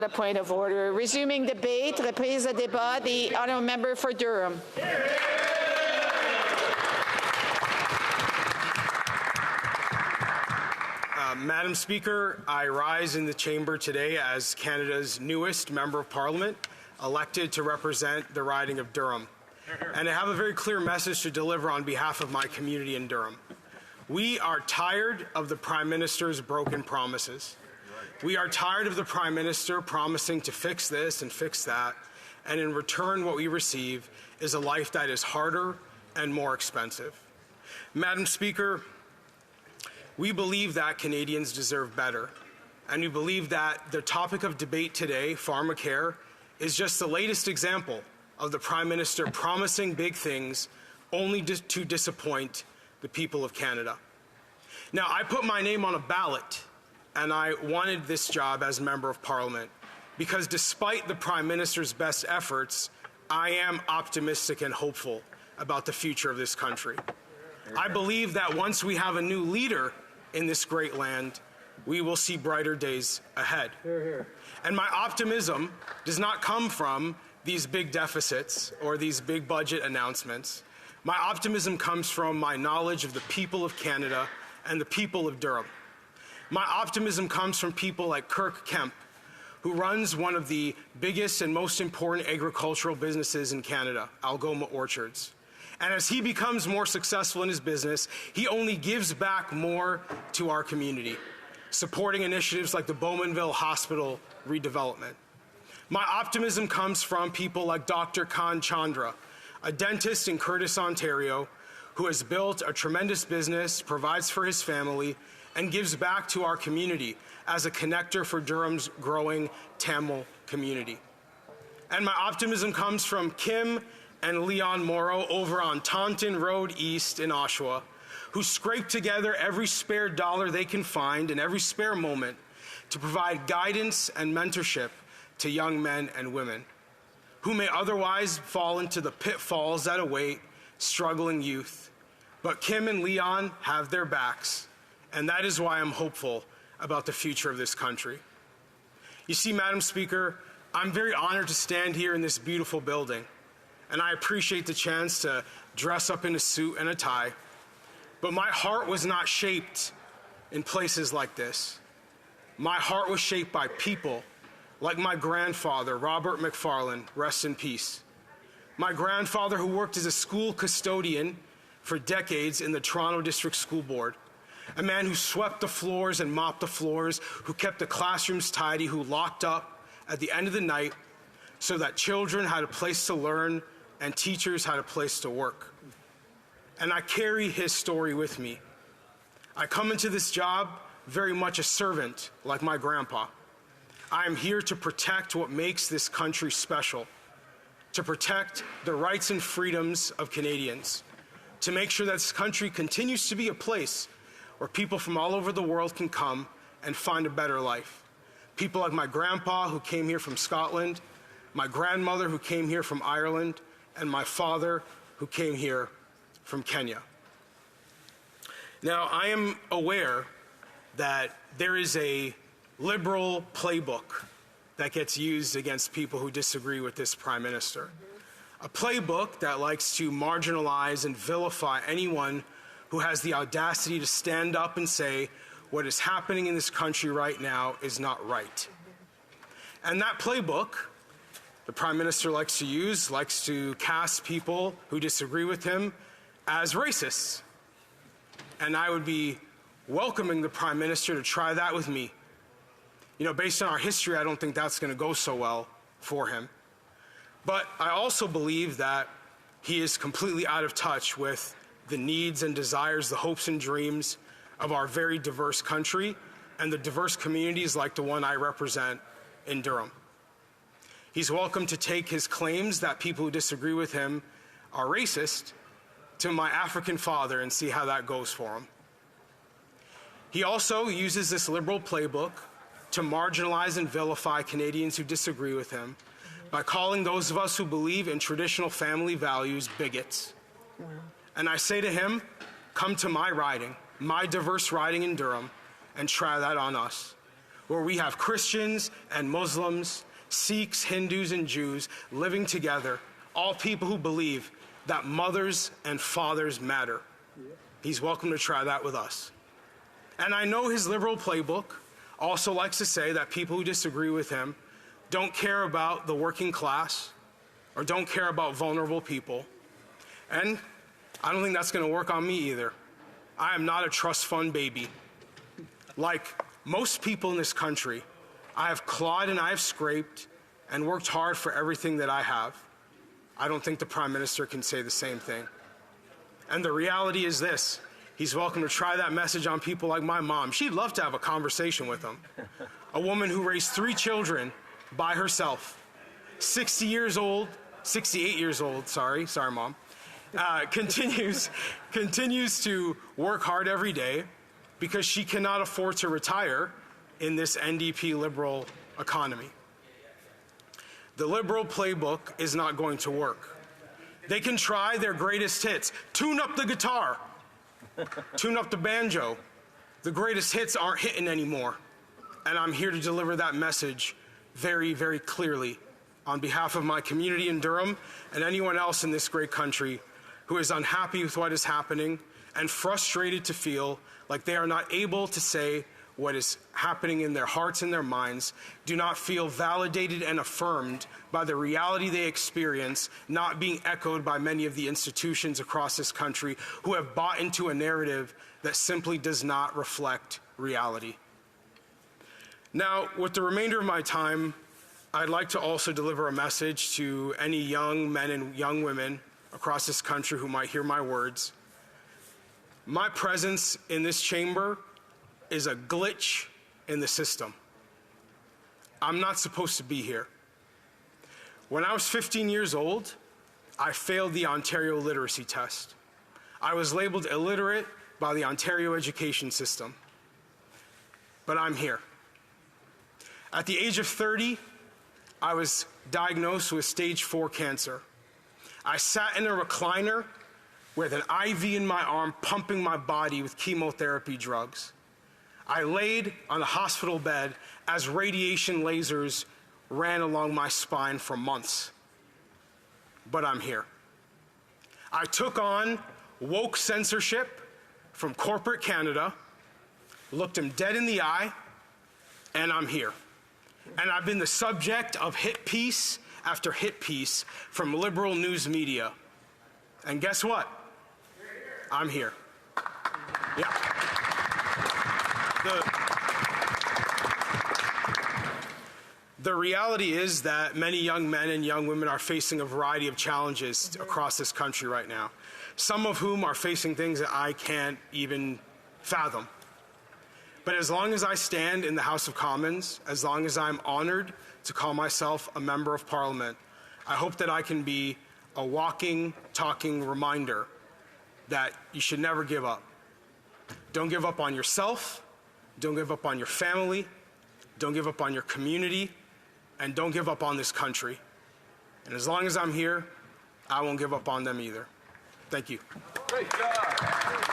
The point of order. Resuming debate, reprise de débat, the honourable member for Durham. Madam Speaker, I rise in the chamber today as Canada's newest member of Parliament, elected to represent the riding of Durham. And I have a very clear message to deliver on behalf of my community in Durham. We are tired of the Prime Minister's broken promises. We are tired of the Prime Minister promising to fix this and fix that, and in return what we receive is a life that is harder and more expensive. Madam Speaker, we believe that Canadians deserve better, and we believe that the topic of debate today, pharmacare, is just the latest example of the Prime Minister promising big things only to disappoint the people of Canada. Now, I put my name on a ballot, and I wanted this job as Member of Parliament because despite the Prime Minister's best efforts, I am optimistic and hopeful about the future of this country. I believe that once we have a new leader in this great land, we will see brighter days ahead. And my optimism does not come from these big deficits or these big budget announcements. My optimism comes from my knowledge of the people of Canada and the people of Durham. My optimism comes from people like Kirk Kemp, who runs one of the biggest and most important agricultural businesses in Canada, Algoma Orchards. And as he becomes more successful in his business, he only gives back more to our community, supporting initiatives like the Bowmanville Hospital redevelopment. My optimism comes from people like Dr. Khan Chandra, a dentist in Curtis, Ontario, who has built a tremendous business, provides for his family, and gives back to our community as a connector for Durham's growing Tamil community. And my optimism comes from Kim and Leon Morrow over on Taunton Road East in Oshawa, who scrape together every spare dollar they can find and every spare moment to provide guidance and mentorship to young men and women who may otherwise fall into the pitfalls that await struggling youth. But Kim and Leon have their backs, and that is why I'm hopeful about the future of this country. You see, Madam Speaker, I'm very honored to stand here in this beautiful building, and I appreciate the chance to dress up in a suit and a tie, but my heart was not shaped in places like this. My heart was shaped by people like my grandfather, Robert McFarland, rest in peace. My grandfather, who worked as a school custodian for decades in the Toronto District School Board, a man who swept the floors and mopped the floors, who kept the classrooms tidy, who locked up at the end of the night so that children had a place to learn and teachers had a place to work. And I carry his story with me. I come into this job very much a servant, like my grandpa. I am here to protect what makes this country special, to protect the rights and freedoms of Canadians, to make sure that this country continues to be a place where people from all over the world can come and find a better life. People like my grandpa, who came here from Scotland, my grandmother, who came here from Ireland, and my father, who came here from Kenya. Now, I am aware that there is a liberal playbook that gets used against people who disagree with this Prime Minister. A playbook that likes to marginalize and vilify anyone who has the audacity to stand up and say what is happening in this country right now is not right. And that playbook the Prime Minister likes to use, likes to cast people who disagree with him as racists. And I would be welcoming the Prime Minister to try that with me. You know, based on our history, I don't think that's going to go so well for him. But I also believe that he is completely out of touch with the needs and desires, the hopes and dreams of our very diverse country and the diverse communities like the one I represent in Durham. He's welcome to take his claims that people who disagree with him are racist to my African father and see how that goes for him. He also uses this liberal playbook to marginalize and vilify Canadians who disagree with him by calling those of us who believe in traditional family values bigots. And I say to him, come to my riding, my diverse riding in Durham, and try that on us. where we have Christians and Muslims, Sikhs, Hindus, and Jews living together, all people who believe that mothers and fathers matter. He's welcome to try that with us. And I know his liberal playbook also likes to say that people who disagree with him don't care about the working class or don't care about vulnerable people. And I don't think that's going to work on me either. I am not a trust fund baby. Like most people in this country, I have clawed and I have scraped and worked hard for everything that I have. I don't think the Prime Minister can say the same thing. And the reality is this: he's welcome to try that message on people like my mom. She'd love to have a conversation with him. A woman who raised 3 children by herself, 68 years old, sorry mom, continues to work hard every day because she cannot afford to retire in this NDP liberal economy. The liberal playbook is not going to work. They can try their greatest hits. Tune up the guitar. Tune up the banjo. The greatest hits aren't hitting anymore. And I'm here to deliver that message very, very clearly on behalf of my community in Durham and anyone else in this great country who is unhappy with what is happening and frustrated to feel like they are not able to say what is happening in their hearts and their minds, do not feel validated and affirmed by the reality they experience, not being echoed by many of the institutions across this country who have bought into a narrative that simply does not reflect reality. Now, with the remainder of my time, I'd like to also deliver a message to any young men and young women across this country who might hear my words. My presence in this chamber is a glitch in the system. I'm not supposed to be here. When I was 15 years old, I failed the Ontario literacy test. I was labeled illiterate by the Ontario education system. But I'm here. At the age of 30, I was diagnosed with stage 4 cancer. I sat in a recliner with an IV in my arm pumping my body with chemotherapy drugs. I laid on a hospital bed as radiation lasers ran along my spine for months. But I'm here. I took on woke censorship from corporate Canada, looked them dead in the eye, and I'm here. And I've been the subject of hit piece after hit piece from liberal news media. And guess what? I'm here. Yeah. The reality is that many young men and young women are facing a variety of challenges across this country right now, some of whom are facing things that I can't even fathom. But as long as I stand in the House of Commons, as long as I'm honored to call myself a member of Parliament, I hope that I can be a walking, talking reminder that you should never give up. Don't give up on yourself, don't give up on your family, don't give up on your community, and don't give up on this country. And as long as I'm here, I won't give up on them either. Thank you. Great job.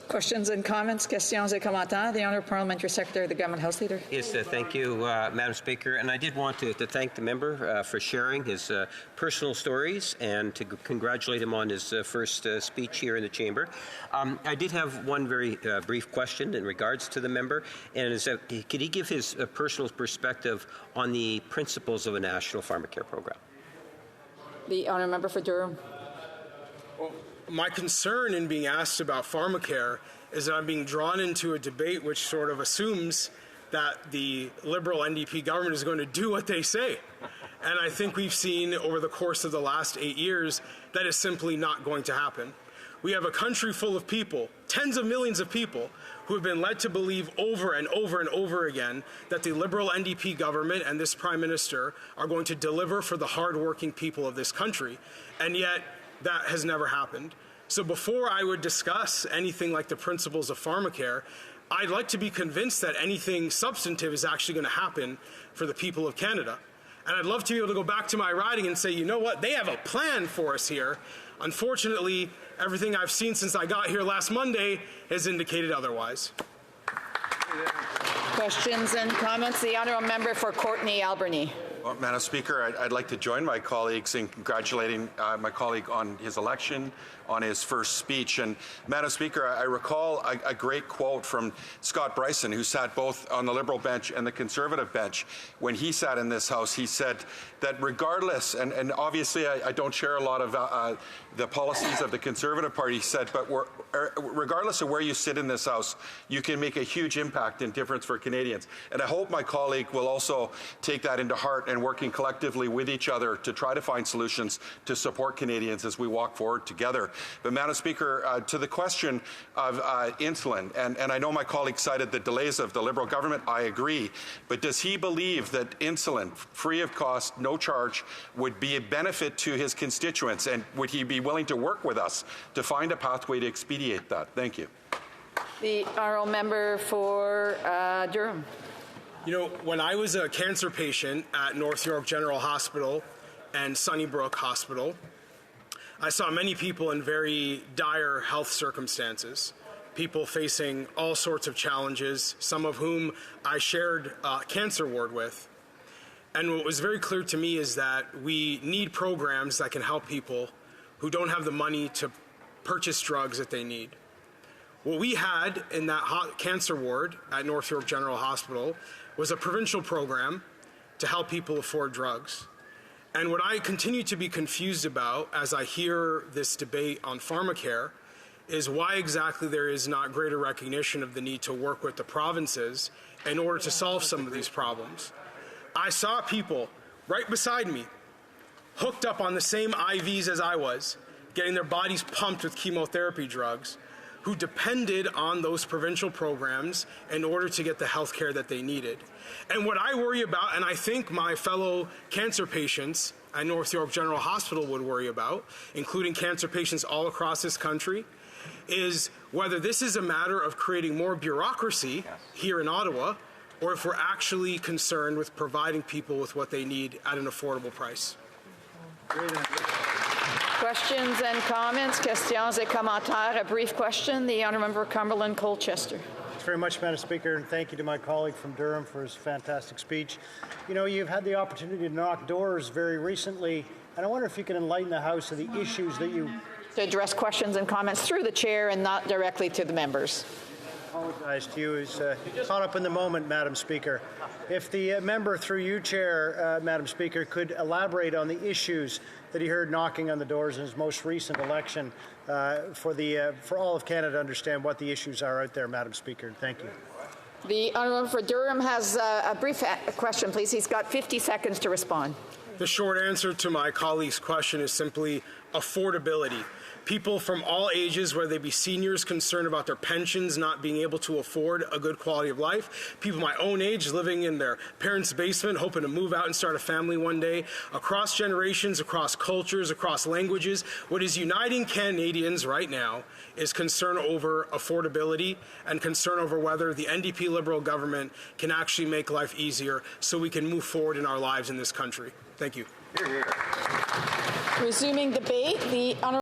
Questions and comments, questions et commentaires. The Honourable Parliamentary Secretary of the Government House Leader. Yes, thank you, Madam Speaker. And I did want to thank the member for sharing his personal stories and to congratulate him on his first speech here in the chamber. I did have one very brief question in regards to the member, and is that could he give his personal perspective on the principles of a national pharmacare program? The Honourable Member for Durham. Well, my concern in being asked about pharmacare is that I'm being drawn into a debate which sort of assumes that the Liberal NDP government is going to do what they say. And I think we've seen over the course of the last 8 years that is simply not going to happen. We have a country full of people, tens of millions of people, who have been led to believe over and over and over again that the Liberal NDP government and this Prime Minister are going to deliver for the hardworking people of this country. And yet, that has never happened. So before I would discuss anything like the principles of pharmacare, I'd like to be convinced that anything substantive is actually going to happen for the people of Canada. And I'd love to be able to go back to my riding and say, you know what, they have a plan for us here. Unfortunately, everything I've seen since I got here last Monday has indicated otherwise. Questions and comments? The honourable member for Courtenay Alberni. Well, Madam Speaker, I'd like to join my colleagues in congratulating my colleague on his election, on his first speech. And Madam Speaker, I recall a great quote from Scott Bryson, who sat both on the Liberal bench and the Conservative bench. When he sat in this House, he said that regardless, and obviously I don't share a lot of the policies of the Conservative Party, he said, but regardless of where you sit in this House, you can make a huge impact and difference for Canadians. And I hope my colleague will also take that into heart and working collectively with each other to try to find solutions to support Canadians as we walk forward together. But Madam Speaker, to the question of insulin, and I know my colleague cited the delays of the Liberal government, I agree, but does he believe that insulin, free of cost, no charge, would be a benefit to his constituents, and would he be willing to work with us to find a pathway to expedite that? Thank you. The honourable member for Durham. You know, when I was a cancer patient at North York General Hospital and Sunnybrook Hospital, I saw many people in very dire health circumstances, people facing all sorts of challenges, some of whom I shared a cancer ward with. And what was very clear to me is that we need programs that can help people who don't have the money to purchase drugs that they need. What we had in that cancer ward at North York General Hospital was a provincial program to help people afford drugs. And what I continue to be confused about as I hear this debate on pharmacare is why exactly there is not greater recognition of the need to work with the provinces in order to solve some of these problems. I saw people right beside me hooked up on the same IVs as I was, getting their bodies pumped with chemotherapy drugs, who depended on those provincial programs in order to get the health care that they needed. And what I worry about, and I think my fellow cancer patients at North York General Hospital would worry about, including cancer patients all across this country, is whether this is a matter of creating more bureaucracy here in Ottawa, or if we're actually concerned with providing people with what they need at an affordable price. Questions and comments? Questions et commentaires. A brief question. The honourable member for Cumberland Colchester. Thanks very much, Madam Speaker, and thank you to my colleague from Durham for his fantastic speech. You know, you've had the opportunity to knock doors very recently, and I wonder if you can enlighten the House of the issues that you... To address questions and comments through the chair and not directly to the members. I apologize to you. Is caught up in the moment, Madam Speaker. If the member through you, Chair, Madam Speaker, could elaborate on the issues that he heard knocking on the doors in his most recent election for all of Canada to understand what the issues are out there, Madam Speaker. Thank you. The honourable for Durham has a brief question, please. He's got 50 seconds to respond. The short answer to my colleague's question is simply affordability. People from all ages, whether they be seniors concerned about their pensions not being able to afford a good quality of life, people my own age living in their parents' basement hoping to move out and start a family one day, across generations, across cultures, across languages. What is uniting Canadians right now is concern over affordability and concern over whether the NDP Liberal government can actually make life easier so we can move forward in our lives in this country. Thank you. Resuming debate, the honourable